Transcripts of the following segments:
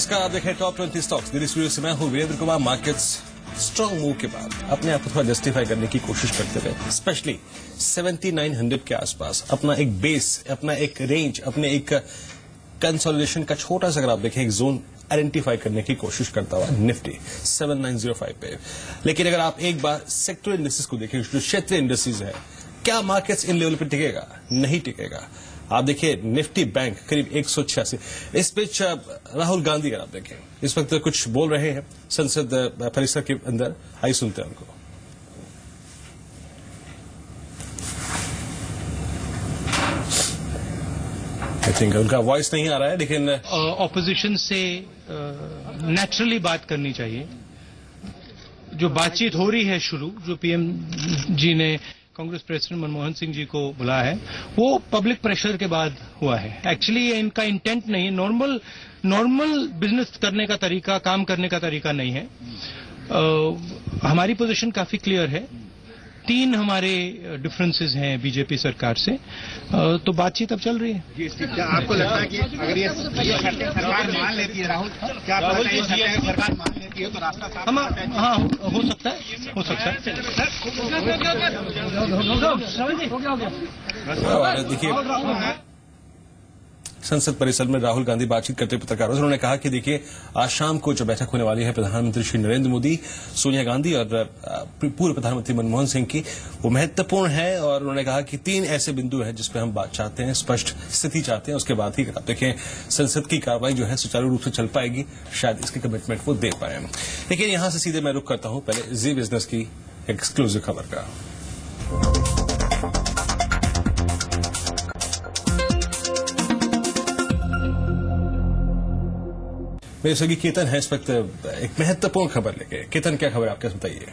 नमस्कार, आप देखें टॉप 20 स्टॉक्स। दिल्ली स्टूडियो से मैं हूं Virendra Kumar. Markets strong move के बाद अपने आप को थोड़ा जस्टिफाई करने की कोशिश करते रहे, स्पेशली 7900 के आसपास अपना एक बेस, अपना एक रेंज, अपने एक कंसोलिडेशन का छोटा सा, अगर आप देखें, एक जोन आइडेंटिफाई करने की कोशिश करता हुआ निफ्टी 7905 पे। लेकिन अगर आप एक बार सेक्टर इंडस्ट्रीज को देखें, जो क्षेत्रीय इंडस्ट्रीज है, क्या मार्केट्स इन लेवल पर टिकेगा? नहीं टिकेगा। आप देखिए निफ्टी बैंक करीब 186। इस बीच राहुल गांधी, अगर आप देखें, इस वक्त कुछ बोल रहे हैं संसद परिसर के अंदर। आइए सुनते हैं उनको। आई थिंक उनका वॉइस नहीं आ रहा है, लेकिन ऑपोजिशन से नेचुरली बात करनी चाहिए। जो बातचीत हो रही है शुरू, जो पीएम जी ने कांग्रेस प्रेसिडेंट मनमोहन सिंह जी को बुलाया है, वो पब्लिक प्रेशर के बाद हुआ है। एक्चुअली इनका इंटेंट नहीं, नॉर्मल बिजनेस करने का तरीका, काम करने का तरीका नहीं है। हमारी पोजीशन काफी क्लियर है। 3 हमारे डिफरेंसेस हैं बीजेपी सरकार से, तो बातचीत अब चल रही है। क्या आपको लगता है कि अगर ये सरकार मान लेती है, राहुल, क्या आपको लगता है ये सरकार मान लेती है तो रास्ता साफ? हाँ, हो सकता है। देखिए, संसद परिसर में राहुल गांधी बातचीत करते पत्रकारों से उन्होंने कहा कि देखिए, आज शाम को जो बैठक होने वाली है प्रधानमंत्री श्री नरेंद्र मोदी, सोनिया गांधी और पूर्व प्रधानमंत्री मनमोहन सिंह की, वो महत्वपूर्ण है। और उन्होंने कहा कि 3 ऐसे बिंदु हैं जिस पे हम बात चाहते हैं, स्पष्ट स्थिति चाहते हैं। उसके बाद ही आप देखें संसद की कार्रवाई जो है सुचारू रूप से चल पाएगी, शायद इसकी कमिटमेंट वो दे पाए। लेकिन यहां से सीधे मैं रुख करता हूं पहले जी बिजनेस की एक्सक्लूसिव खबर का। मेरे सगी केतन है इस वक्त एक महत्वपूर्ण खबर लेके। केतन, क्या खबर है आपके, बताइए।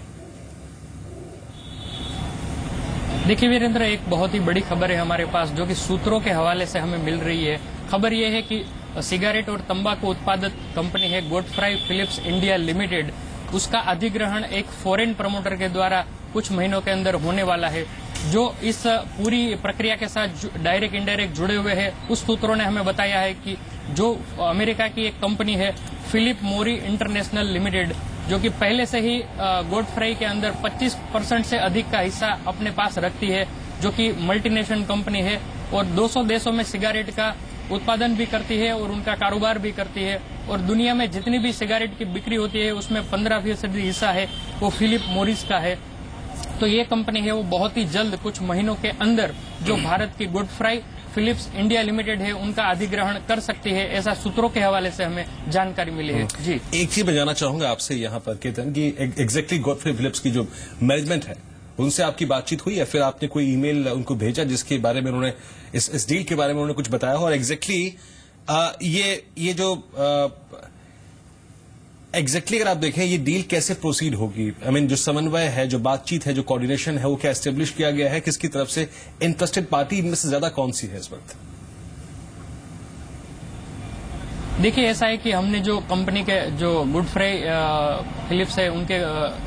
देखिए वीरेंद्र, एक बहुत ही बड़ी खबर है हमारे पास, जो कि सूत्रों के हवाले से हमें मिल रही है। खबर यह है कि सिगरेट और तंबाकू उत्पादक कंपनी है गॉडफ्राई फिलिप्स इंडिया लिमिटेड, उसका अधिग्रहण एक फॉरेन प्रमोटर के द्वारा कुछ महीनों के अंदर होने वाला है, जो इस पूरी प्रक्रिया के साथ डायरेक्ट इंडायरेक्ट जुड़े हुए हैं। उस सूत्रों ने हमें बताया है कि जो अमेरिका की एक कंपनी है फिलिप मोरी इंटरनेशनल लिमिटेड, जो कि पहले से ही गॉडफ्राई के अंदर 25% से अधिक का हिस्सा अपने पास रखती है, जो कि मल्टीनेशनल कंपनी है और 200 देशों में सिगरेट का उत्पादन भी करती है और उनका कारोबार भी करती है। और दुनिया में जितनी भी सिगरेट की बिक्री होती है उसमें 15% हिस्सा है वो फिलिप मोरिस का है। तो ये कंपनी है वो बहुत ही जल्द, कुछ महीनों के अंदर, जो भारत की गॉडफ्राई फिलिप्स इंडिया लिमिटेड है उनका अधिग्रहण कर सकती है, ऐसा सूत्रों के हवाले से हमें जानकारी मिली है। जी, एक चीज मैं जानना चाहूंगा आपसे यहाँ पर केतन, कि एग्जैक्टली गॉडफ्राई फिलिप्स की जो मैनेजमेंट है उनसे आपकी बातचीत हुई या फिर आपने कोई ईमेल उनको भेजा जिसके बारे में उन्होंने इस डील के बारे में उन्होंने कुछ बताया हो? और एग्जैक्टली ये जो एग्जैक्टली अगर आप देखें ये डील कैसे प्रोसीड होगी? आई मीन, जो समन्वय है, जो बातचीत है, जो कोऑर्डिनेशन है, वो क्या एस्टेब्लिश किया गया है? किसकी तरफ से? इंटरेस्टेड पार्टी इनमें से ज्यादा कौन सी है इस वक्त? देखिए, ऐसा है कि हमने जो कंपनी के जो गॉडफ्राई फिलिप्स है उनके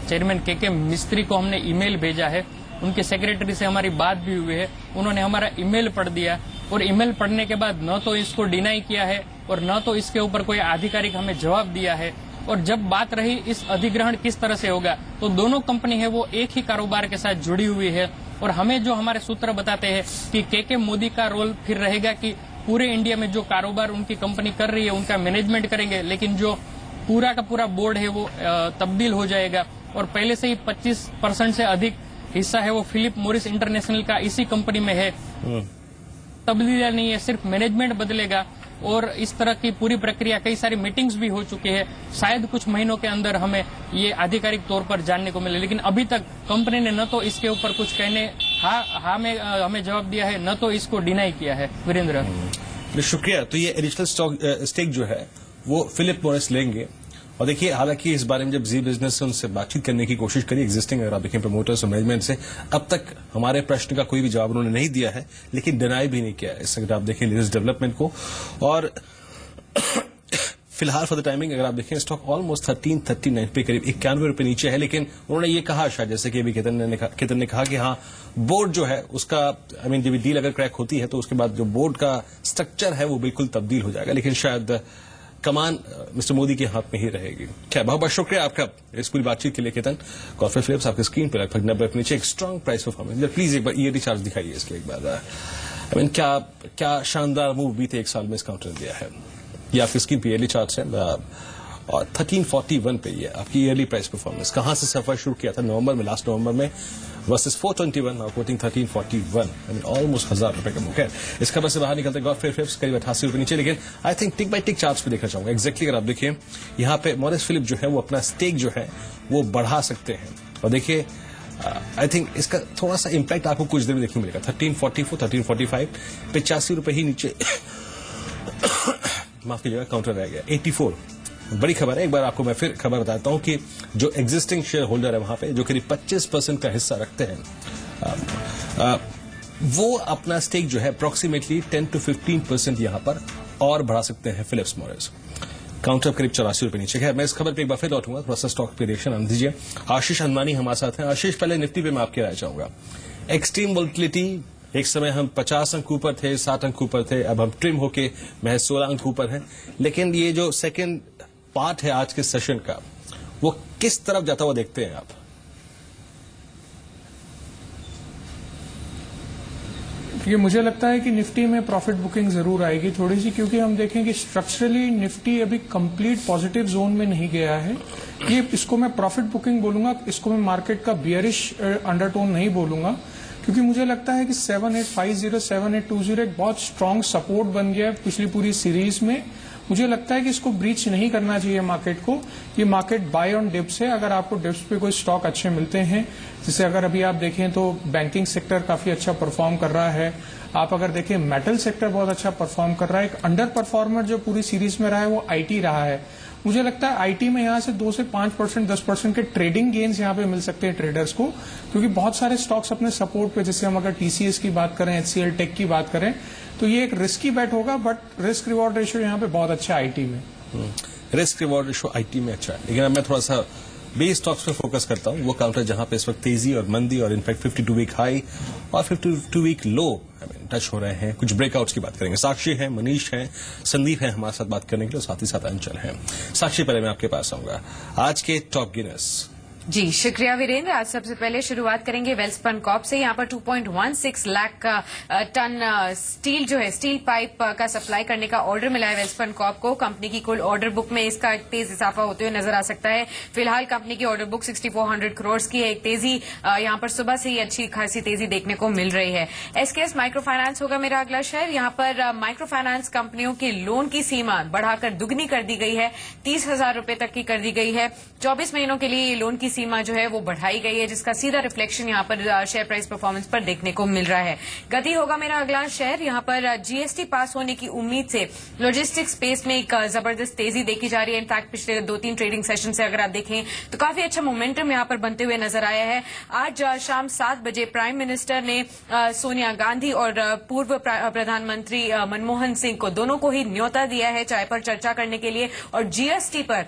चेयरमैन के मिस्त्री को हमने ईमेल भेजा है। उनके सेक्रेटरी से हमारी बात भी हुई है। उन्होंने हमारा ईमेल पढ़ दिया और ईमेल पढ़ने के बाद न तो इसको डिनाई किया है और न तो इसके ऊपर कोई आधिकारिक हमें जवाब दिया है। और जब बात रही इस अधिग्रहण किस तरह से होगा, तो दोनों कंपनी है वो एक ही कारोबार के साथ जुड़ी हुई है। और हमें जो हमारे सूत्र बताते हैं कि के मोदी का रोल फिर रहेगा कि पूरे इंडिया में जो कारोबार उनकी कंपनी कर रही है उनका मैनेजमेंट करेंगे, लेकिन जो पूरा का पूरा बोर्ड है वो तब्दील हो जाएगा। और पहले से ही 25% से अधिक हिस्सा है वो फिलिप मोरिस इंटरनेशनल का इसी कंपनी में है। तब्दीली नहीं है, सिर्फ मैनेजमेंट बदलेगा। और इस तरह की पूरी प्रक्रिया, कई सारी मीटिंग्स भी हो चुकी है। शायद कुछ महीनों के अंदर हमें ये आधिकारिक तौर पर जानने को मिले, लेकिन अभी तक कंपनी ने न तो इसके ऊपर कुछ कहने हमें जवाब दिया है, न तो इसको डिनाई किया है। वीरेंद्र, शुक्रिया। तो ये एडिशनल स्टेक जो है वो फिलिप मोरिस लेंगे। और देखिए, हालांकि इस बारे में जब जी बिजनेस से उनसे बातचीत करने की कोशिश करी, एग्जिस्टिंग अगर आप देखें प्रमोटर्स और मैनेजमेंट से, अब तक हमारे प्रश्न का कोई भी जवाब उन्होंने नहीं दिया है, लेकिन डिनाई भी नहीं किया है। इस अगर आप देखें लेटेस्ट डेवलपमेंट को। और फिलहाल फॉर द टाइमिंग अगर आप देखें स्टॉक ऑलमोस्ट 1339 पे, करीब 91 रुपए नीचे है। लेकिन उन्होंने ये कहा, शायद जैसे कि अभी केतन ने कहा कि हाँ, बोर्ड जो है उसका, आई मीन, जब डील अगर क्रैक होती है तो उसके बाद जो बोर्ड का स्ट्रक्चर है वो बिल्कुल तब्दील हो जाएगा। लेकिन शायद कमान मिस्टर मोदी के हाथ में ही रहेगी। क्या बहुत बहुत शुक्रिया आपका इस पूरी बातचीत के लिए केतन। कॉर्पोरेट फिलिप्स आपकी स्क्रीन पर लगभग 90 पर नीचे एक स्ट्रांग प्राइस परफॉर्मेंस। प्लीज एक बार ईयरली चार्ट दिखाइए इसके एक बार। आई मीन क्या शानदार मूव बीते एक साल में इस काउंटर ने दिया है। ये आपकी स्क्रीन पे ईयरली चार्ट है और 1341 पे ये आपकी ईयरली प्राइस परफॉर्मेंस कहां से सफर शुरू किया था नवंबर में, लास्ट नवंबर में versus 421 now coating 1341। I mean almost 1000 रुपए का मुकाबला। इस खबर से बाहर निकलते कॉर्पोरेट फिलिप्स करीब 88 रुपए नीचे। लेकिन I think tick by tick charts पे देखना चाहूंगा एक्जैक्टली। अगर आप देखिए यहां पे मॉरिस फिलिप जो है वो अपना स्टेक जो है वो बढ़ा सकते हैं और देखिए आई थिंक इसका थोड़ा सा इंपैक्ट आपको कुछ देर में देखने को मिलेगा। 1344 1345 85 रुपए ही नीचे माफ कीजिएगा काउंटर रह गया 84। बड़ी खबर है। एक बार आपको मैं फिर खबर बताता हूं कि जो एग्जिस्टिंग शेयर होल्डर है वहां पे जो करीब 25% का हिस्सा रखते हैं वो अपना स्टेक जो है अप्रोक्सीमेटली 10 to 15% यहां पर और बढ़ा सकते हैं फिलिप्स मॉरिस। काउंटर करीब 84 रुपए नीचे है। मैं इस खबर पे एक बार फिर लौटूंगा, थोड़ा सा स्टॉक पे रिएक्शन आने दीजिए। आशीष अंबानी हमारे साथ हैं। आशीष, पहले निफ्टी पे मैं आपकी राय चाहूंगा। एक्सट्रीम वोलेटिलिटी, एक समय हम 50 अंक ऊपर थे, 7 अंक ऊपर थे, अब हम ट्रिम होके महज 16 अंक ऊपर हैं। लेकिन ये जो सेकेंड पार्ट है आज के सेशन का वो किस तरफ जाता हुआ देखते हैं आप? ये मुझे लगता है कि निफ्टी में प्रॉफिट बुकिंग जरूर आएगी थोड़ी सी, क्योंकि हम देखें कि स्ट्रक्चरली निफ्टी अभी कंप्लीट पॉजिटिव जोन में नहीं गया है। ये इसको मैं प्रॉफिट बुकिंग बोलूंगा, इसको मैं मार्केट का बियरिश अंडरटोन नहीं बोलूंगा, क्योंकि मुझे लगता है कि 7850 7820 एक बहुत स्ट्रांग सपोर्ट बन गया है पिछली पूरी सीरीज में। मुझे लगता है कि इसको ब्रीच नहीं करना चाहिए मार्केट को। ये मार्केट बाय ऑन डिप्स है। अगर आपको डिप्स पे कोई स्टॉक अच्छे मिलते हैं, जैसे अगर अभी आप देखें तो बैंकिंग सेक्टर काफी अच्छा परफॉर्म कर रहा है। आप अगर देखें मेटल सेक्टर बहुत अच्छा परफॉर्म कर रहा है। एक अंडर परफॉर्मर जो पूरी सीरीज में रहा है वो आईटी रहा है। मुझे लगता है आईटी में यहां से 2 से 5% 10% के ट्रेडिंग गेन्स यहां पे मिल सकते हैं ट्रेडर्स को, क्योंकि बहुत सारे स्टॉक्स अपने सपोर्ट पे, जैसे हम अगर टीसीएस की बात करें, एचसीएल टेक की बात करें, तो ये एक रिस्की बैट होगा, बट रिस्क रिवॉर्ड रेशियो यहाँ पे बहुत अच्छा है आईटी में। रिस्क रिवॉर्ड रेशियो आईटी में अच्छा है। लेकिन अब मैं थोड़ा सा बी स्टॉक्स पे फोकस करता हूं, वो काउंटर जहां पे इस वक्त तेजी और मंदी और इनफैक्ट 52 वीक हाई और 52 वीक लो टच हो रहे हैं। कुछ ब्रेकआउट्स की बात करेंगे। साक्षी है, मनीष है, संदीप है हमारे साथ बात करने के लिए, साथ ही साथ अंचल है। साक्षी, पहले मैं आपके पास आऊंगा। आज के टॉप गिनर्स। जी शुक्रिया वीरेंद्र। आज सबसे पहले शुरुआत करेंगे वेल्सपन कॉर्प से। यहाँ पर 2.16 लाख का टन स्टील जो है, स्टील पाइप का सप्लाई करने का ऑर्डर मिला है वेल्सपन कॉर्प को। कंपनी की कुल ऑर्डर बुक में इसका तेज इजाफा होते हुए नजर आ सकता है। फिलहाल कंपनी की ऑर्डर बुक 6400 करोड़ की है। एक तेजी यहाँ पर सुबह से ही अच्छी खासी तेजी देखने को मिल रही है। एसकेएस माइक्रो फाइनेंस होगा मेरा अगला शेयर। यहाँ पर माइक्रो फाइनेंस कंपनियों की लोन की सीमा बढ़ाकर दुगनी कर दी गई है, 30,000 रुपए तक की कर दी गई है। 24 महीनों के लिए लोन की सीमा जो है वो बढ़ाई गई है, जिसका सीधा रिफ्लेक्शन यहाँ पर शेयर प्राइस परफॉर्मेंस पर देखने को मिल रहा है। गति होगा मेरा अगला शेयर। यहाँ पर जीएसटी पास होने की उम्मीद से लॉजिस्टिक्स स्पेस में एक जबरदस्त तेजी देखी जा रही है। इनफैक्ट पिछले 2-3 ट्रेडिंग सेशन से अगर आप देखें तो काफी अच्छा मोमेंटम यहाँ पर बनते हुए नजर आया है। आज शाम 7 बजे प्राइम मिनिस्टर ने सोनिया गांधी और पूर्व प्रधानमंत्री मनमोहन सिंह को, दोनों को ही न्योता दिया है चाय पर चर्चा करने के लिए, और जीएसटी पर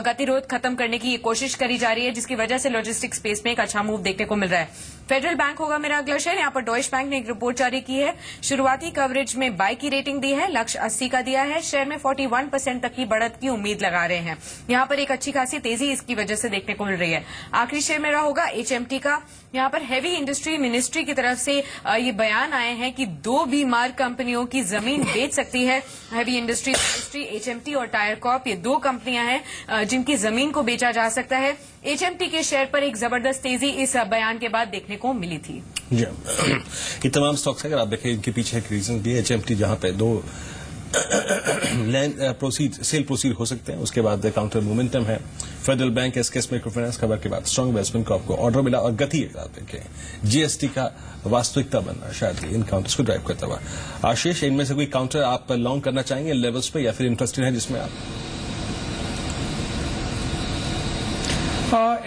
गतिरोध खत्म करने की कोशिश करी जा रही है, जिसकी वजह से लॉजिस्टिक्स स्पेस में एक अच्छा मूव देखने को मिल रहा है। फेडरल बैंक होगा मेरा अगला शेयर। यहाँ पर डॉइश बैंक ने एक रिपोर्ट जारी की है। शुरुआती कवरेज में बाय की रेटिंग दी है, लक्ष्य 80 का दिया है। शेयर में 41% तक की बढ़त की उम्मीद लगा रहे हैं। यहाँ पर एक अच्छी खासी तेजी इसकी वजह से देखने को मिल रही है। आखिरी शेयर मेरा होगा एचएमटी का। यहाँ पर हैवी इंडस्ट्री मिनिस्ट्री की तरफ से ये बयान आए हैं कि 2 बीमार कंपनियों की जमीन बेच सकती है। हैवी इंडस्ट्री मिनिस्ट्री, एचएमटी और टायर कॉर्प, ये 2 कंपनियां हैं जिनकी जमीन को बेचा जा सकता है। एचएमटी के शेयर पर एक जबरदस्त तेजी इस बयान के बाद देखने को मिली थी। जी, ये तमाम स्टॉक्स अगर आप देखें इनके पीछे एक रीजन भी है। एचएमटी जहां पे 2 लैंड सेल प्रोसीड हो सकते हैं, उसके बाद काउंटर मोमेंटम है। Federal bank, SKS micro finance खबर के बाद स्ट्रांग वेल्सपन कॉर्प को ऑर्डर मिला, और गति अगर आप देखें जीएसटी का वास्तविकता बनना शायद इन काउंटर्स को ड्राइव करता हुआ। आशीष, इनमें से कोई काउंटर आप लॉन्ग करना चाहेंगे लेवल्स पे, या फिर इंटरेस्टेड है जिसमें आप?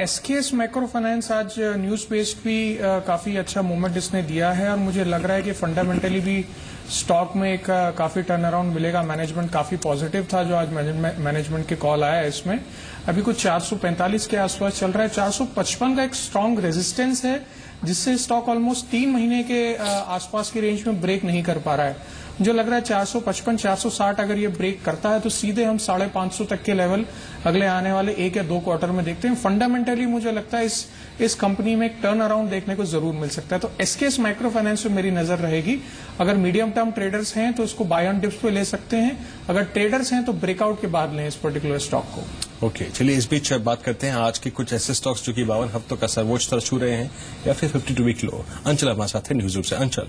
एसकेएस माइक्रो फाइनेंस आज न्यूज बेस्ड भी काफी अच्छा मूवमेंट इसने दिया है, और मुझे लग रहा है कि फंडामेंटली भी स्टॉक में एक काफी टर्न अराउंड मिलेगा। मैनेजमेंट काफी पॉजिटिव था जो आज मैनेजमेंट के कॉल आया है इसमें। अभी कुछ 445 के आसपास चल रहा है। 455 का एक स्ट्रांग रेजिस्टेंस है, जिससे स्टॉक ऑलमोस्ट 3 महीने के आसपास की रेंज में ब्रेक नहीं कर पा रहा है। मुझे लग रहा है 455 460 अगर ये ब्रेक करता है तो सीधे हम 550 तक के लेवल अगले आने वाले 1 या 2 क्वार्टर में देखते हैं। फंडामेंटली मुझे लगता है इस कंपनी में एक टर्न अराउंड देखने को जरूर मिल सकता है। तो एसकेएस माइक्रो फाइनेंस पे मेरी नजर रहेगी। अगर मीडियम टर्म ट्रेडर्स हैं तो इसको बाय ऑन डिप्स पे ले सकते हैं, अगर ट्रेडर्स हैं तो ब्रेकआउट के बाद लें इस पर्टिकुलर स्टॉक को। ओके, चलिए इस बीच बात करते हैं आज के कुछ ऐसे स्टॉक्स जो कि 52 हफ्तों का सर्वोच्च स्तर छू रहे हैं या फिर 52 वीक लो। अंचल हमारे साथ है न्यूज ग्रुप से। अंचल।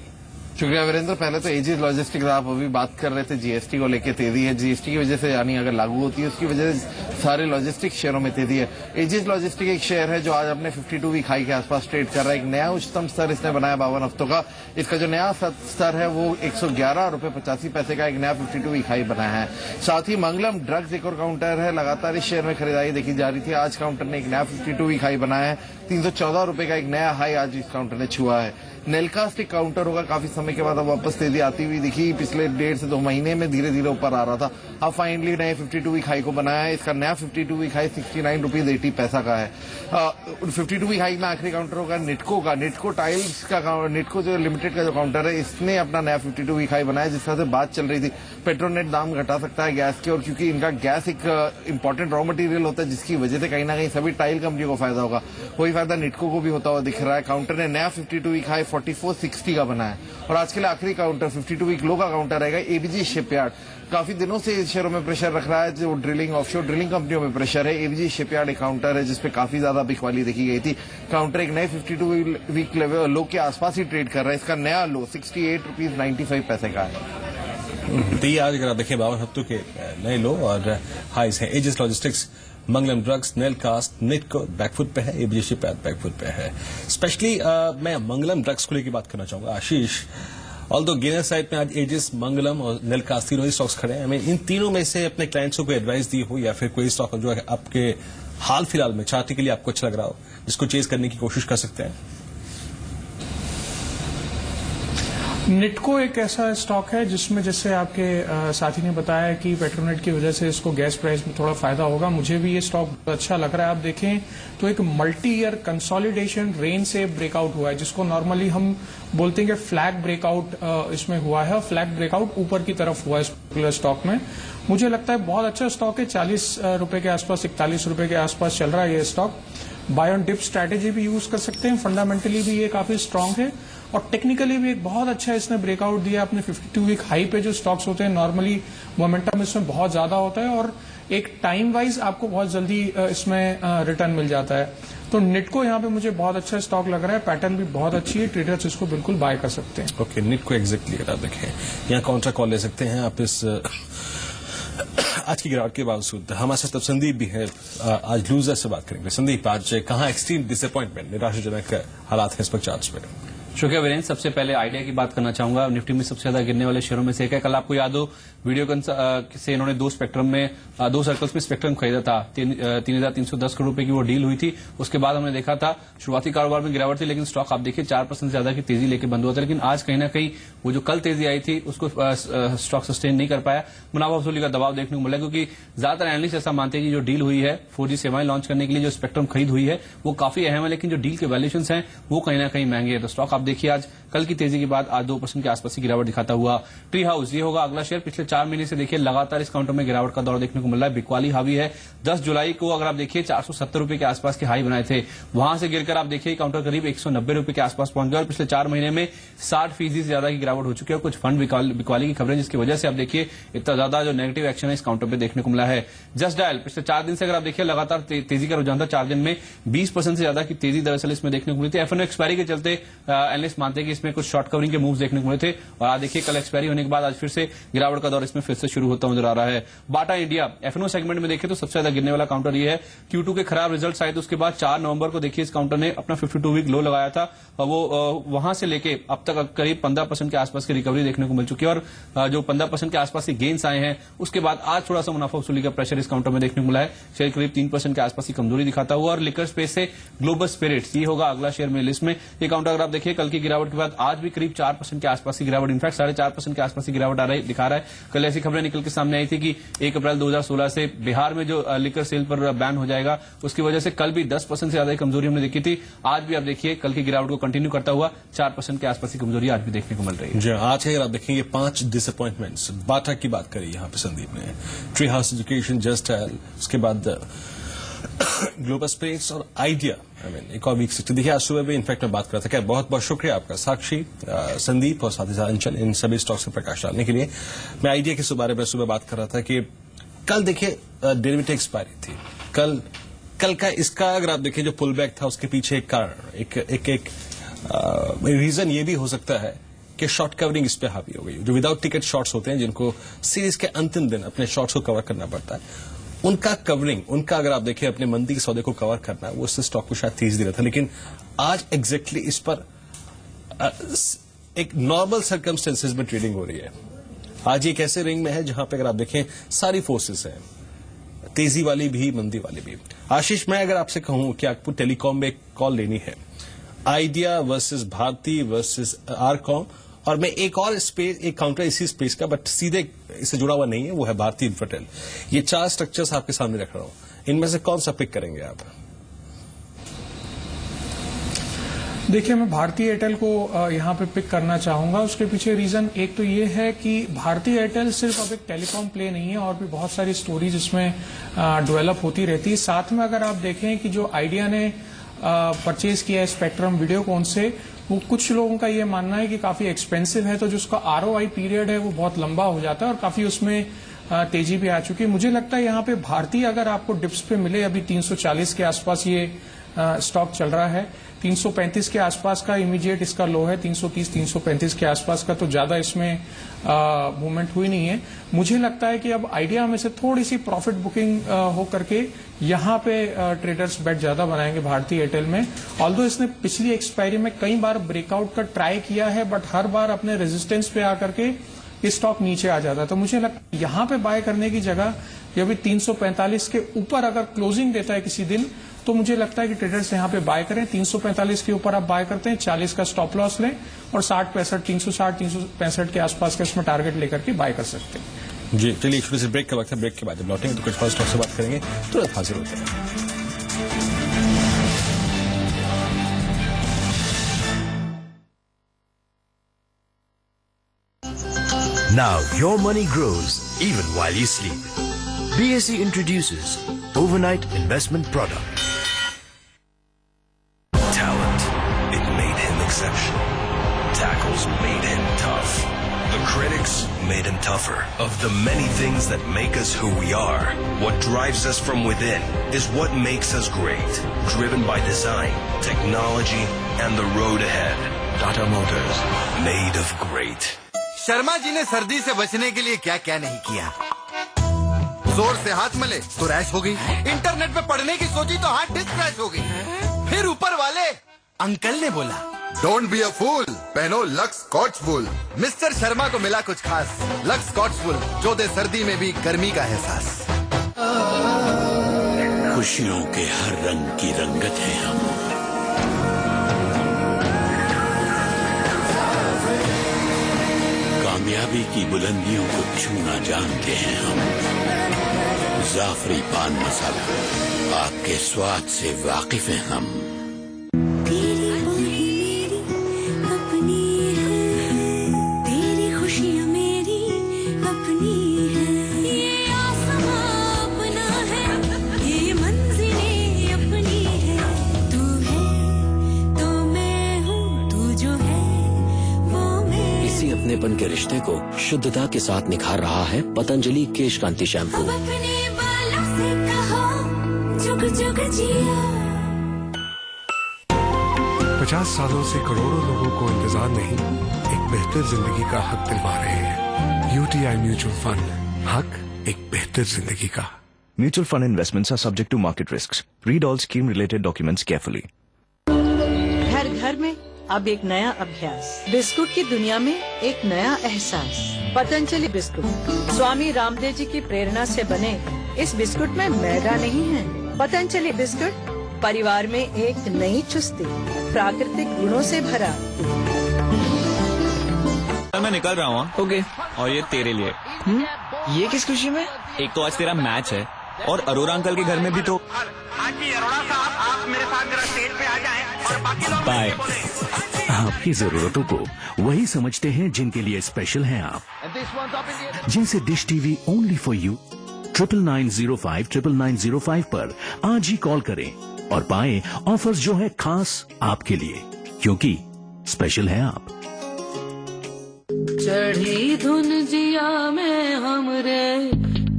शुक्रिया वीरेंद्र। पहले तो एजिस लॉजिस्टिक्स, आप अभी बात कर रहे थे जीएसटी को लेकर तेजी है। जीएसटी की वजह से यानी अगर लागू होती है उसकी वजह से सारे लॉजिस्टिक शेयरों में तेजी है। एजिस लॉजिस्टिक एक शेयर है जो आज अपने 52 वीक हाई के आसपास ट्रेड कर रहा है। एक नया उच्चतम स्तर इसने बनाया 52 हफ्तों का। इसका जो नया स्तर है वो 111.85 का एक नया 52 वीक हाई बनाया है। साथ ही मंगलम ड्रग्स एक और काउंटर है, लगातार इस शेयर में खरीदारी देखी जा रही थी। आज काउंटर ने एक नया 52 वीक हाई बनाया है। 314 रुपए का एक नया हाई आज इस काउंटर ने छुआ है। नेलकास्ट एक काउंटर होगा, काफी समय के बाद अब वापस तेजी आती हुई दिखी। पिछले 1.5 से 2 महीने में धीरे धीरे ऊपर आ रहा था, अब फाइनली नए 52 वीक हाई को बनाया है। इसका नया 52 वीक हाई 69.80 का है। 52 वीक हाई में आखिरी काउंटर होगा निटको का। निटको टाइल्स का, निटको जो लिमिटेड का जो काउंटर है, इसने अपना नया 52 वीक हाई बनाया। जिस तरह से बात चल रही थी पेट्रोनेट दाम घटा सकता है गैस के, और क्योंकि इनका गैस एक इंपॉर्टेंट रॉ मटेरियल होता है जिसकी वजह से कहीं ना कहीं सभी टाइल कंपनियों को फायदा होगा, वही फायदा निटको को भी होता हुआ दिख रहा है। काउंटर ने नया 52 वीक हाई 4460 का बनाया है। और आज के लिए आखिरी काउंटर 52 वीक लो का काउंटर रहेगा एबीजी शिपयार्ड। काफी दिनों से इस शेयरों में प्रेशर रख रहा है, जो ड्रिलिंग ऑफशोर ड्रिलिंग कंपनियों में प्रेशर है। एबीजी शिपयार्ड एक काउंटर है जिसपे काफी ज्यादा बिकवाली देखी गई थी। काउंटर एक नए 52 वीक लेवल लो के आसपास ही ट्रेड कर रहा है। इसका नया लो 68.95 का है। तो ये आज अगर आप देखें 52 हफ्तों के नए लो और हाईज हैं। एजिस लॉजिस्टिक्स, मंगलम ड्रग्स, नेलकास्ट, निटको बैकफुट पे है, एबीजी शिपयार्ड बैकफुट पे है। स्पेशली मैं मंगलम ड्रग्स को लेकर बात करना चाहूंगा आशीष। ऑल्दो गेनर साइड में आज एजिस, मंगलम और नेलकास्ट तीनों ही स्टॉक्स खड़े हैं। इन तीनों में से अपने क्लाइंट्स को कोई एडवाइस दी हो या फिर कोई स्टॉक जो आपके हाल फिलहाल में चार्ट के लिए आपको अच्छा लग रहा हो जिसको चेज करने की कोशिश कर सकते हैं? निटको एक ऐसा स्टॉक है जिसमें जैसे आपके साथी ने बताया कि पेट्रोनेट की वजह से इसको गैस प्राइस में थोड़ा फायदा होगा। मुझे भी ये स्टॉक अच्छा लग रहा है। आप देखें तो एक मल्टी ईयर कंसोलिडेशन रेंज से ब्रेकआउट हुआ है, जिसको नॉर्मली हम बोलते हैं कि फ्लैग ब्रेकआउट इसमें हुआ है। फ्लैग ब्रेकआउट ऊपर की तरफ हुआ है इस पर्टिकुलर स्टॉक में। मुझे लगता है बहुत अच्छा स्टॉक है। 40 रुपए के आसपास, 41 रुपए के आसपास चल रहा है ये stock. Buy on dip strategy भी यूज कर सकते हैं। फंडामेंटली भी ये काफी स्ट्रांग है और टेक्निकली भी एक बहुत अच्छा इसने ब्रेकआउट दिया अपने 52 वीक हाई पे। जो स्टॉक्स होते हैं नॉर्मली मोमेंटम इसमें बहुत ज्यादा होता है और एक टाइम वाइज आपको बहुत जल्दी इसमें रिटर्न मिल जाता है। तो निटको यहाँ पे मुझे बहुत अच्छा स्टॉक लग रहा है। पैटर्न भी बहुत अच्छी है, ट्रेडर्स इसको बिल्कुल बाय कर सकते हैं। ओके, निटको एग्जैक्टली अगर आप देखें यहाँ काउंटर कॉल ले सकते हैं आप इस आज की गिरावट के बावजूद। हमारे साथ अब संदीप भी है, आज लूजर से बात करेंगे। संदीप, आज कहाँ एक्सट्रीम डिसअपॉइंटमेंट, निराशाजनक हालात है इस वक्त चार्ट्स पे? शुक्रिया वीरेंद्र। सबसे पहले आइडिया की बात करना चाहूंगा। निफ्टी में सबसे ज्यादा गिरने वाले शेयरों में से एक है। कल आपको याद हो वीडियो से इन्होंने 2 सर्कल्स में स्पेक्ट्रम खरीदा था। 3,310 करोड़ रुपए की वो डील हुई थी। उसके बाद हमने देखा था शुरुआती कारोबार में गिरावट थी, लेकिन स्टॉक आप देखिए 4% ज्यादा की तेजी लेके बंद हुआ था। लेकिन आज कहीं ना कहीं वो जो कल तेजी आई थी उसको स्टॉक सस्टेन नहीं कर पाया। मुनाफा वसूली का दबाव देखने को मिला, क्योंकि ज्यादातर एनालिस्ट ऐसा मानते हैं कि जो डील हुई है 4G सेवाएं लॉन्च करने के लिए जो स्पेक्ट्रम खरीद हुई है वो काफी अहम है, लेकिन जो डील के वैल्यूएशन हैं वो कहीं ना कहीं महंगे है। तो स्टॉक आप देखिए आज कल की तेजी के बाद आज 2% के आसपास की गिरावट दिखाता हुआ। ट्री हाउस ये होगा अगला शेयर। पिछले 4 महीने से देखिए लगातार इस काउंटर में गिरावट का दौर देखने को मिल रहा है। बिकवाली हावी है। 10 जुलाई को अगर आप देखिए 470 रुपए के आसपास के हाई बनाए थे, वहां से गिरकर आप देखिए काउंटर करीब 190 रुपए के आसपास पहुंच गया और पिछले 4 महीने में 60% से ज्यादा की गिरावट हो चुकी है। कुछ फंड बिकवाली की खबरें जिसकी वजह से आप देखिए इतना ज्यादा जो नेगेटिव एक्शन है इस काउंटर पर देखने को मिला है। जस्ट डायल पिछले 4 दिन से अगर आप देखिए लगातार तेजी का रुझान था। 4 दिन में 20% से ज्यादा की तेजी दरअसल इसमें देखने को मिली थी। एफएनओ एक्सपायरी के चलते एनालिस्ट मानते हैं कि इसमें कुछ शॉर्ट कवरिंग के मूव्स देखने को मिले थे और आज देखिए कल एक्सपायरी होने के बाद आज फिर से गिरावट का दौर इसमें फिर से शुरू होता नजर आ रहा है। बाटा इंडिया एफएनओ सेगमेंट में देखें तो सबसे ज्यादा गिरने वाला काउंटर ये है। Q2 के खराब रिजल्ट आए तो उसके बाद 4 नवंबर को देखिए इस काउंटर ने अपना 52 वीक लो लगाया था और वो वहां से लेके अब तक करीब 15% के आसपास की रिकवरी देखने को मिल चुकी है और जो 15% के आसपास के गेन्स आए हैं उसके बाद आज थोड़ा सा मुनाफा वसूली का प्रेशर इस काउंटर में देखने को मिला है। शेयर करीब 3% के आसपास की कमजोरी दिखाता हुआ और लिकर स्पेस से ग्लोबल स्पिरिट्स ये होगा अगला शेयर में लिस्ट में। ये काउंटर अगर आप देखिए कल की गिरावट के बाद आज भी करीब 4% के आसपास की गिरावट, इनफैक्ट 4.5% के आसपास की गिरावट दिखा रहा है। कल ऐसी खबरें निकल के सामने आई थी कि 1 अप्रैल 2016 से बिहार में जो लिकर सेल पर बैन हो जाएगा, उसकी वजह से कल भी 10% से ज्यादा कमजोरी हमने देखी थी। आज भी आप देखिए कल की गिरावट को कंटिन्यू करता हुआ 4% के आसपास की कमजोरी आज भी देखने को मिल रही है। जी आज अगर आप देखेंगे 5 डिसअपॉइंटमेंट्स, बाटा की बात करी यहाँ पे संदीप ने, ट्री हाउस एजुकेशन, जस्ट उसके बाद ग्लोबल स्पेस और आइडिया, एक और वीक सिक्स। देखिए आज सुबह भी इनफैक्ट मैं बात कर रहा था। क्या बहुत बहुत शुक्रिया आपका साक्षी, संदीप और साथ ही साथ अंचल, इन सभी स्टॉक्स से प्रकाश डालने के लिए। मैं आइडिया के बारे में सुबह बात कर रहा था कि कल देखिए डेरिवेटिव एक्सपायरी थी। कल का इसका अगर आप देखें जो पुल बैक था उसके पीछे एक कारण, एक रीजन ये भी हो सकता है कि शॉर्ट कवरिंग इस पे हावी हो गई। जो विदाउट टिकट शॉर्ट्स होते हैं, जिनको सीरीज के अंतिम दिन अपने शॉर्ट्स को कवर करना पड़ता है, उनका कवरिंग, उनका अगर आप देखें अपने मंदी के सौदे को कवर करना, वो उससे स्टॉक को शायद तेज दे रहा था। लेकिन आज एग्जैक्टली इस पर एक नॉर्मल सर्कमस्टेंसेज में ट्रेडिंग हो रही है। आज एक ऐसे रिंग में है जहां पे अगर आप देखें सारी फोर्सेस हैं, तेजी वाली भी, मंदी वाली भी। आशीष, मैं अगर आपसे कहूं कि आपको टेलीकॉम में एक कॉल लेनी है, Idea versus Bharti versus RCom, और मैं एक और स्पेस, एक काउंटर इसी स्पेस का बट सीधे इससे जुड़ा हुआ नहीं है, वो है भारती इन्फ्राटेल। ये 4 स्ट्रक्चर्स आपके सामने रख रहा हूं, इनमें से कौन सा पिक करेंगे आप? देखिए, मैं भारती एयरटेल को यहाँ पे पिक करना चाहूंगा। उसके पीछे रीजन एक तो ये है कि भारती एयरटेल सिर्फ अब एक टेलीकॉम प्ले नहीं है, और भी बहुत सारी स्टोरीज इसमें डेवलप होती रहती है। साथ में अगर आप देखें कि जो आइडिया ने परचेज किया है स्पेक्ट्रम वीडियोकॉन से, वो कुछ लोगों का ये मानना है कि काफी एक्सपेंसिव है, तो जिसका ROI पीरियड है वो बहुत लंबा हो जाता है और काफी उसमें तेजी भी आ चुकी है। मुझे लगता है यहाँ पे भारती अगर आपको डिप्स पे मिले, अभी 340 के आसपास ये स्टॉक चल रहा है, 335 के आसपास का इमीडिएट इसका लो है, 330 335 के आसपास का, तो ज्यादा इसमें मूवमेंट हुई नहीं है। मुझे लगता है कि अब आइडिया में से थोड़ी सी प्रॉफिट बुकिंग हो करके यहाँ पे ट्रेडर्स बेट ज्यादा बनाएंगे भारती एयरटेल में। ऑल्दो इसने पिछली एक्सपायरी में कई बार ब्रेकआउट का ट्राई किया है, बट हर बार अपने रेजिस्टेंस पे आकर के ये स्टॉक नीचे आ जाता है। तो मुझे लगता है यहाँ पे बाय करने की जगह ये अभी 345 के ऊपर अगर क्लोजिंग देता है किसी दिन, तो मुझे लगता है कि ट्रेडर्स यहाँ पे बाय करें। 345 के ऊपर आप बाय करते हैं, 40 का स्टॉप लॉस लें और 60-65 365 के आसपास का इसमें टारगेट लेकर के बाय कर सकते हैं। जी चलिए, छोटे से ब्रेक का वक्त है। ब्रेक के बाद जब लौटेंगे तो कुछ और स्टॉक से बात करेंगे, तुरंत हाजिर होते हैं। Now your money grows even while you sleep. BSE introduces Overnight Investment Product. Talent, it made him exceptional. Tackles made him tough. The critics made him tougher. Of the many things that make us who we are, what drives us from within is what makes us great. Driven by design, technology, and the road ahead. Tata Motors, made of great. Sharma ji ने सर्दी से बचने के लिए क्या क्या नहीं किया। जोर से हाथ मले तो रैश हो गई, इंटरनेट पे पढ़ने की सोची तो हाथ डिस्ट्रैश हो गई। फिर ऊपर वाले अंकल ने बोला, डोंट बी अ फूल, पहनो लक्स स्कॉच वुल। मिस्टर शर्मा को मिला कुछ खास, लक्स स्कॉच वुल जो दे सर्दी में भी गर्मी का एहसास। खुशियों के हर रंग की रंगत है हम, कामयाबी की बुलंदियों को छूना जानते हैं हम। जाफरी पान मसाला, आपके स्वाद से वाकिफ हैं हम। अपनेपन के रिश्ते को शुद्धता के साथ निखार रहा है पतंजलि केश कांति शैम्पू। जुग जुग जिया। 50 सालों से करोड़ों लोगों को इंतजार नहीं, एक बेहतर जिंदगी का हक दिलवा रहे हैं। UTI म्यूचुअल फंड, हक एक बेहतर जिंदगी का। Mutual fund investments are subject to market risks. Read all scheme related documents carefully. घर घर में अब एक नया अभ्यास, बिस्कुट की दुनिया में एक नया एहसास। पतंजलि बिस्कुट स्वामी रामदेव जी की प्रेरणा से बने इस बिस्कुट में मैदा नहीं है। पतंजलि बिस्कुट परिवार में एक नई चुस्ती प्राकृतिक गुणों से भरा। मैं निकल रहा हूँ। ओके। और ये तेरे लिए। ये किस खुशी में? एक तो आज तेरा मैच है और अरोरा अंकल के घर में भी तो। हाँ जी अरोड़ा साहब, आप मेरे साथ जरा स्टेज पे आ जाएं और बाकी लोग बाय। आपकी जरूरतों को वही समझते हैं जिनके लिए स्पेशल हैं आप, जिनसे dish TV only for you 9905 पर आज ही कॉल करें और पाएं ऑफर्स जो है खास आपके लिए, क्योंकि स्पेशल है आप। चढ़ी धुन जिया में हमरे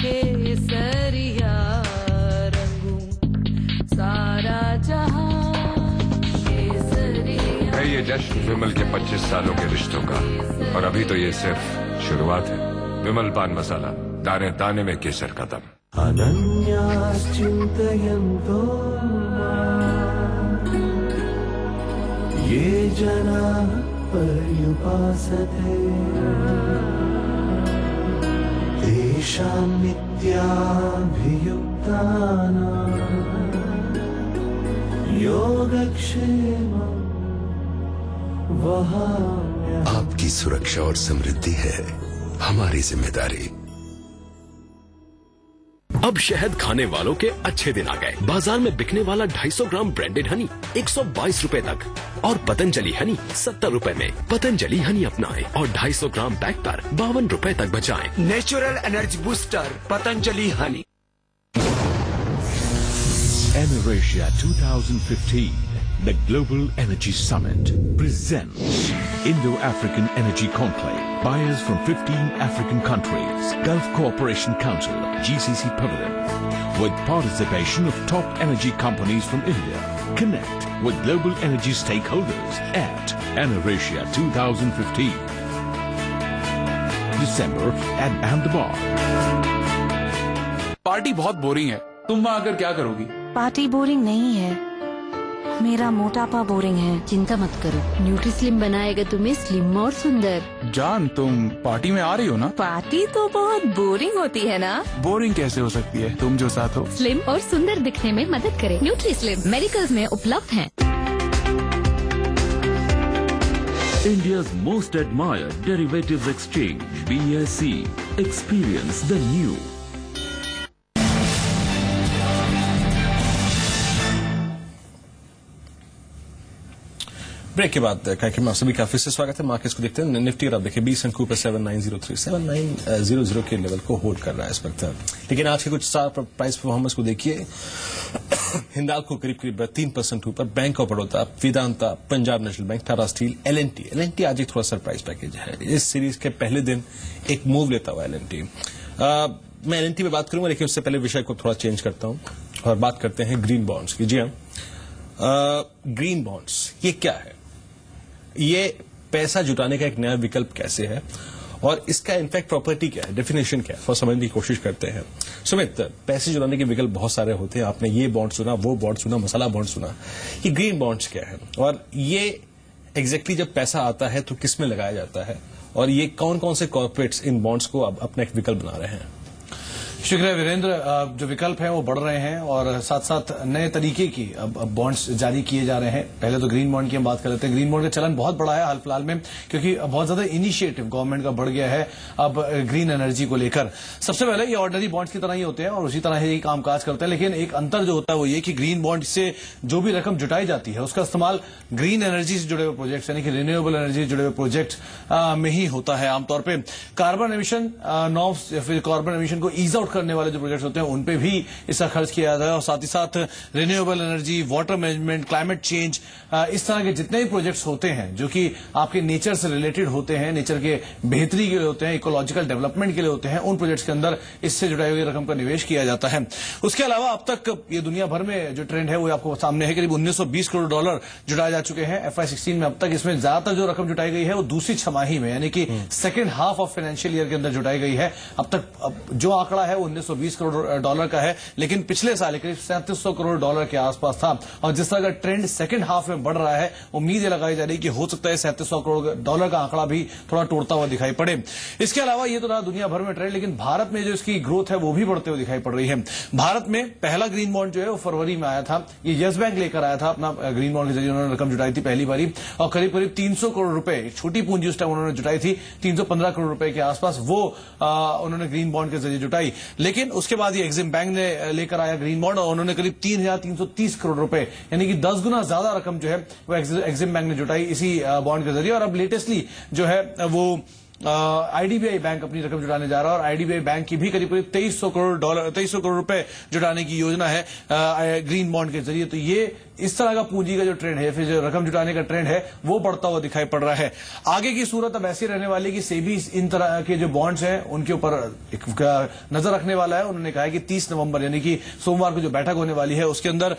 केसरिया रंगू सारा जहां केसरिया। है ये जश्न विमल के 25 सालों के रिश्तों का, और अभी तो ये सिर्फ शुरुआत है। विमल पान मसाला, दाने दाने में केसर का दम। अनन्याश्चिन्तयन्तो ये जना पर्युपासते तेषां नित्याभियुक्तानां योगक्षेमं वहाम्यहम्। आपकी सुरक्षा और समृद्धि है हमारी जिम्मेदारी। अब शहद खाने वालों के अच्छे दिन आ गए। बाजार में बिकने वाला 250 ग्राम ब्रांडेड हनी 122 रुपए तक, और पतंजलि हनी 70 रुपए में। पतंजलि हनी अपनाएं और 250 ग्राम पैक पर 52 रुपए तक बचाएं। Natural energy booster Patanjali Honey. Energia 2015, the Global Energy Summit, presents Indo-African Energy Conclave. Buyers from 15 African countries, Gulf Cooperation Council, GCC Pavilion, with participation of top energy companies from India. Connect with global energy stakeholders at Energia 2015. December at Ahmedabad. Party बहुत boring है, तुम वहाँ आकर क्या करोगी? Party boring नहीं है, मेरा मोटापा बोरिंग है। चिंता मत करो, न्यूट्रीस्लिम बनाएगा तुम्हें स्लिम और सुंदर। जान, तुम पार्टी में आ रही हो ना? पार्टी तो बहुत बोरिंग होती है ना? बोरिंग कैसे हो सकती है, तुम जो साथ हो। स्लिम और सुंदर दिखने में मदद करे। न्यूट्रीस्लिम मेडिकल्स में उपलब्ध है। India's most admired derivatives exchange, BSE. Experience the new. Break के बाद कार्यक्रम में आप सभी का फिर से स्वागत है। मार्केट्स को देखते हैं। निफ्टी और आप देखिए 20 अंकों पर 7900 के लेवल को होल्ड कर रहा है इस वक्त। लेकिन आज के कुछ स्टार प्राइस परफॉर्मेंस को देखिए। हिंदाल्को करीब करीब 3% ऊपर, Bank of Baroda, Vedanta, Punjab National Bank, Tata Steel, L and T आज एक थोड़ा सरप्राइज पैकेज है। इस सीरीज के पहले दिन एक मूव लेता हुआ एलएनटी। मैं एलएनटी में बात करूंगा, लेकिन उससे पहले विषय को थोड़ा चेंज करता हूं और बात करते हैं ग्रीन बॉन्ड्स की। जी हाँ, ग्रीन बॉन्ड्स ये क्या है? ये पैसा जुटाने का एक नया विकल्प कैसे है, और इसका इनफैक्ट प्रॉपर्टी क्या है, डेफिनेशन क्या है, थोड़ा समझने की कोशिश करते हैं। सुमित, पैसे जुटाने के विकल्प बहुत सारे होते हैं। आपने ये बॉन्ड सुना, वो बॉन्ड सुना, मसाला बॉन्ड सुना। ये ग्रीन बॉन्ड्स क्या है, और ये एग्जैक्टली जब पैसा आता है तो किस में लगाया जाता है, और ये कौन कौन से कॉर्पोरेट्स इन बॉन्ड्स को अब अपना एक विकल्प बना रहे हैं? शुक्रिया वीरेंद्र। जो विकल्प हैं वो बढ़ रहे हैं और साथ साथ नए तरीके की अब बॉन्ड्स जारी किए जा रहे हैं। पहले तो ग्रीन बॉन्ड की हम बात कर लेते हैं। ग्रीन बॉन्ड का चलन बहुत बढ़ा है हाल फिलहाल में, क्योंकि बहुत ज्यादा इनिशिएटिव गवर्नमेंट का बढ़ गया है अब ग्रीन एनर्जी को लेकर। सबसे पहले ये ऑर्डिनरी बॉन्ड्स की तरह ही होते हैं और उसी तरह ही कामकाज करते हैं, लेकिन एक अंतर जो होता है वो ये कि ग्रीन बॉन्ड से जो भी रकम जुटाई जाती है उसका इस्तेमाल ग्रीन एनर्जी से जुड़े हुए प्रोजेक्ट यानी कि रिन्यूएबल एनर्जी से जुड़े हुए प्रोजेक्ट में ही होता है। आमतौर पर कार्बन एमिशन नॉर्म्स या फिर कार्बन एमिशन को ईज आउट करने वाले जो प्रोजेक्ट होते हैं उन पे भी इसका खर्च किया जाता है, और साथ ही साथ renewable energy, water management, climate change, इस तरह के जितने भी प्रोजेक्ट्स होते हैं जो कि आपके नेचर से रिलेटेड होते हैं, नेचर के बेहतरी के लिए होते हैं, इकोलॉजिकल डेवलपमेंट के लिए होते हैं, उन प्रोजेक्ट्स के अंदर इससे जुड़ाई हुई रकम का निवेश किया जाता है। उसके अलावा अब तक ये दुनिया भर में जो ट्रेंड है वो आपको सामने है। करीब $1920 करोड़ जुटाए जा चुके हैं FY16 में। अब तक इसमें ज्यादातर जो रकम जुटाई गई है वो दूसरी छमाही में यानी कि second half of financial year के अंदर जुटाई गई है। अब तक जो आंकड़ा है वो $1920 का है, लेकिन पिछले साल करीब $3700 के आसपास था। और जिस तरह का ट्रेंड सेकंड हाफ में बढ़ रहा है, उम्मीद ये लगाई जा रही है कि हो सकता है $3700 का आंकड़ा भी थोड़ा टूटता हुआ दिखाई पड़े। इसके अलावा ये तो रहा दुनिया भर में ट्रेंड, लेकिन भारत में जो इसकी ग्रोथ है वो भी बढ़ते हुए दिखाई पड़ रही है। भारत में पहला ग्रीन बॉन्ड जो है वो फरवरी में आया था। ये यस बैंक लेकर आया था अपना ग्रीन बॉन्ड के जरिए, उन्होंने रकम जुटाई थी पहली बारी, और करीब करीब 300 करोड़ रुपए, एक छोटी पूंजी उस टाइम उन्होंने जुटाई थी 315 करोड़ रुपए के आसपास, वो उन्होंने ग्रीन बॉन्ड के जरिए जुटाई। लेकिन उसके बाद ये एक्सिम बैंक ने लेकर आया ग्रीन बॉन्ड, और उन्होंने करीब 3330 करोड़ रुपए, यानी कि 10 गुना ज्यादा रकम जो है वो एक्सिम बैंक ने जुटाई इसी बॉन्ड के जरिए। और अब लेटेस्टली जो है वो आईडीबीआई बैंक अपनी रकम जुटाने जा रहा है, और आईडीबीआई बैंक की भी करीब करीब 2300 करोड़ रुपए जुटाने की योजना है ग्रीन बॉन्ड के जरिए। तो ये इस तरह का पूंजी का जो ट्रेंड है, फिर जो रकम जुटाने का ट्रेंड है, वो बढ़ता हुआ दिखाई पड़ रहा है। आगे की सूरत अब ऐसी रहने वाली कि सेबी इन तरह के जो बॉन्ड्स हैं उनके ऊपर एक नजर रखने वाला है। उन्होंने कहा है कि 30 नवंबर यानी कि सोमवार को जो बैठक होने वाली है उसके अंदर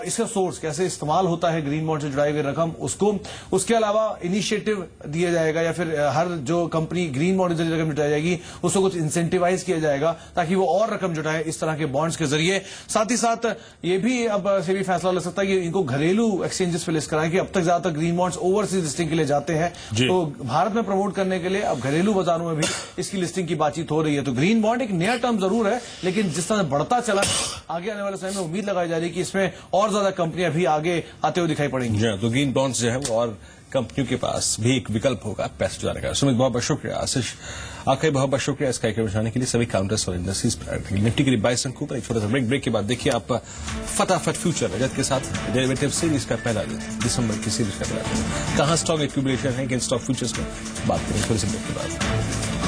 इसका सोर्स कैसे इस्तेमाल होता है ग्रीन बॉन्ड से जुड़ाई हुई रकम, उसको, उसके अलावा इनिशिएटिव दिया जाएगा, या फिर हर जो कंपनी ग्रीन बॉन्ड के जरिए रकम जुटाई जाएगी उसको कुछ इंसेंटिवाइज किया जाएगा ताकि वो और रकम जुटाए इस तरह के बॉन्ड्स के जरिए। साथ ही साथ ये भी अब सेबी फैसला ले सकता है कि इनको घरेलू एक्सचेंजेस पे लिस्ट कराएं, कि अब तक ज्यादातर ग्रीन बॉन्ड्स ओवरसीज लिस्टिंग के लिए जाते हैं, तो भारत में प्रमोट करने के लिए अब घरेलू बाजारों में भी इसकी लिस्टिंग की बातचीत हो रही है। तो ग्रीन बॉन्ड एक नया टर्म जरूर है, लेकिन जिस तरह बढ़ता चला आगे आने वाले समय में उम्मीद लगाई जा रही है कि इसमें और ज्यादा कंपनियां भी आगे आते हुए दिखाई पड़ेंगी। तो ग्रीन बॉन्ड्स जो है वो और कंपनियों के पास भी एक विकल्प होगा पैसे जुटाने का। सुमित, बहुत बहुत शुक्रिया। आशीष, आखिर बहुत बहुत शुक्रिया इसका बताने के लिए। सभी काउंटर्स और इंडस्ट्रीज पर निफ्टी के लिए 22 अंकों पर एक छोटा सा ब्रेक के बाद देखिए आप फटाफट फ्यूचर रजत के साथ डेरिवेटिव सीरीज का पहला दिन, दिसंबर की सीरीज का पहला दिन, कहां स्टॉक एक्यूमुलेशन है किन स्टॉक फ्यूचर्स में, बात करें थोड़ी सी ब्रेक के बाद।